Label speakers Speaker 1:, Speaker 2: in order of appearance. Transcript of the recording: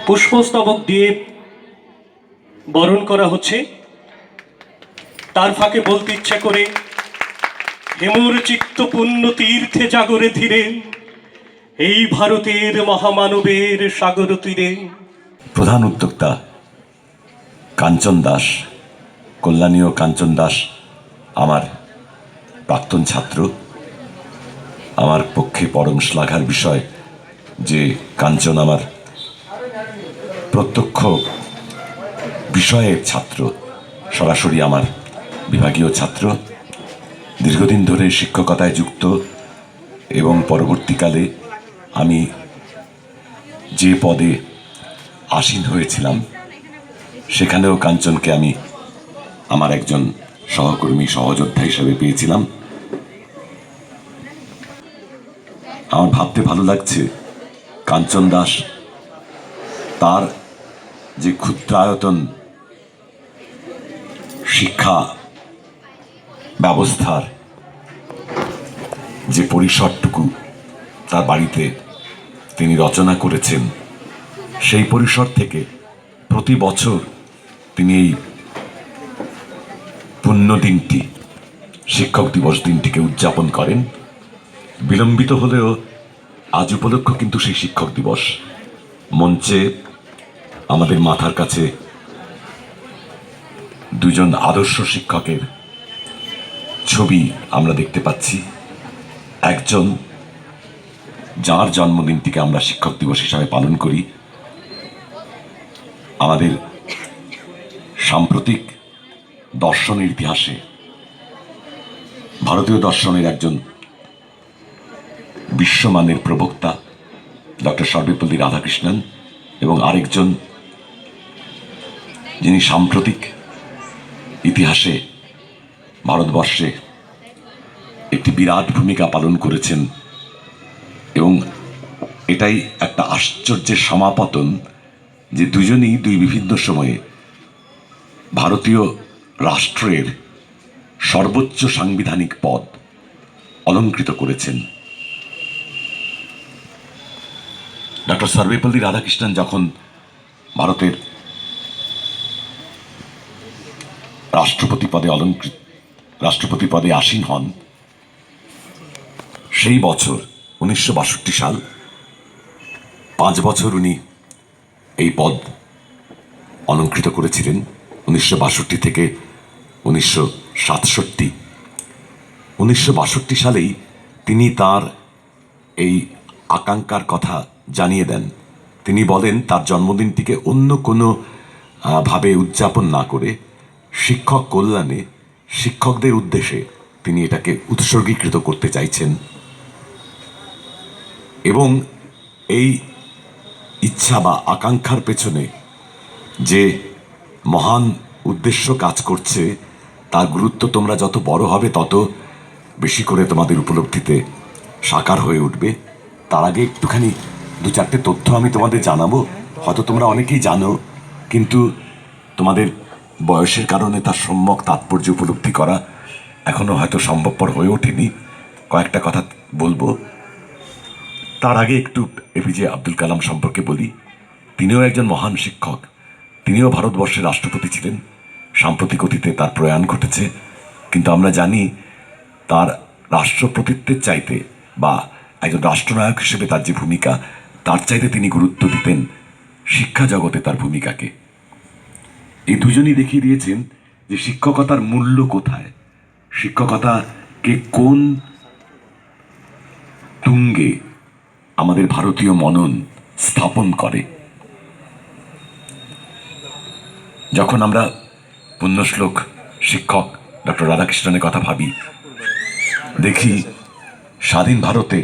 Speaker 1: পুষ্পস্তবক দিয়ে বরণ করা হচ্ছে। তার ফাঁকে বলতে ইচ্ছে করে, হেমুর চিত্ত পুণ্য তীর্থে জাগরে ধীরে, এই ভারতের মহামানবের সাগর তীরে।
Speaker 2: প্রধান উদ্যোক্তা কাঞ্চন দাস, কল্যাণী ও কাঞ্চন দাস আমার প্রাক্তন ছাত্র। আমার পক্ষে পরম শ্লাঘার বিষয় যে কাঞ্চন আমার প্রত্যক্ষ বিষয়ের ছাত্র, সরাসরি আমার বিভাগীয় ছাত্র, দীর্ঘদিন ধরে শিক্ষকতায় যুক্ত, এবং পরবর্তীকালে আমি যে পদে আসীন হয়েছিলাম সেখানেও কাঞ্চনকে আমি আমার একজন সহকর্মী, সহযোদ্ধা হিসেবে পেয়েছিলাম। আমার ভাবতে ভালো লাগছে, কাঞ্চন দাস তার যে ক্ষুদ্রায়তন শিক্ষা ব্যবস্থার যে পরিসরটুকু তার বাড়িতে তিনি রচনা করেছেন, সেই পরিসর থেকে প্রতি বছর তিনি এই পুণ্য দিনটি, শিক্ষক দিবস দিনটিকে উদযাপন করেন। বিলম্বিত হলেও আজ উপলক্ষ কিন্তু সেই শিক্ষক দিবস। মঞ্চে আমাদের মাথার কাছে দুজন আদর্শ শিক্ষকের ছবি আমরা দেখতে পাচ্ছি। একজন যার জন্মদিনটিকে আমরা শিক্ষক দিবস হিসাবে পালন করি, আমাদের সাম্প্রতিক দর্শনের ইতিহাসে ভারতীয় দর্শনের একজন বিশ্বমানের প্রবক্তা ডক্টর সর্বেপল্লী রাধাকৃষ্ণন, এবং আরেকজন যিনি সাম্প্রতিক ইতিহাসে ভারতবর্ষে একটি বিরাট ভূমিকা পালন করেছেন। এবং এটাই একটা আশ্চর্যের সমাপতন যে দুজনেই দুই বিভিন্ন সময়ে ভারতীয় রাষ্ট্রের সর্বোচ্চ সাংবিধানিক পদ অলঙ্কৃত করেছেন। ডক্টর সর্বেপল্লী রাধাকৃষ্ণন যখন ভারতের রাষ্ট্রপতি পদে আসীন হন, সেই বছর 1962 সাল, 5 বছর উনি এই পদ অলঙ্কৃত করেছিলেন। 1962 থেকে 1967, 1962 সালেই তিনি তার এই আকাঙ্ক্ষার কথা জানিয়ে দেন। তিনি বলেন তার জন্মদিনটিকে অন্য কোনো ভাবে উদযাপন না করে শিক্ষক কল্যাণে, শিক্ষকদের উদ্দেশ্যে তিনি এটাকে উৎসর্গীকৃত করতে চাইছেন। এবং এই ইচ্ছা বা আকাঙ্ক্ষার পেছনে যে মহান উদ্দেশ্য কাজ করছে, তার গুরুত্ব তোমরা যত বড় হবে তত বেশি করে তোমাদের উপলব্ধিতে সাকার হয়ে উঠবে। তার আগে একটুখানি 2-4টে তথ্য আমি তোমাদের জানাবো। হয়তো তোমরা অনেকেই জানো, কিন্তু তোমাদের বয়সের কারণে তার সম্যক তাৎপর্য উপলব্ধি করা এখনো হয়তো সম্ভবপর হয়ে ওঠেনি। কয়েকটা কথা বলবো। তার আগে একটু এপিজে আব্দুল কালাম সম্পর্কে বলি। তিনিও একজন মহান শিক্ষক, তিনিও ভারতবর্ষের রাষ্ট্রপতি ছিলেন। সাম্প্রতিক অতীতে তার প্রয়াণ ঘটেছে, কিন্তু আমরা জানি তার রাষ্ট্রপতিত্বের চাইতে বা একজন রাষ্ট্রনায়ক হিসেবে তার যে ভূমিকা, তার চাইতে তিনি গুরুত্ব দিতেন শিক্ষা জগতে তার ভূমিকাকে। এই দুজনই দেখিয়ে দিয়েছেন যে শিক্ষকতার মূল্য কোথায়, শিক্ষকতাকে কোন তুঙ্গে আমাদের ভারতীয় মনন স্থাপন করে। যখন আমরা পুণ্যশ্লোক শিক্ষক ডক্টর রাধাকৃষ্ণনের কথা ভাবি, দেখি স্বাধীন ভারতে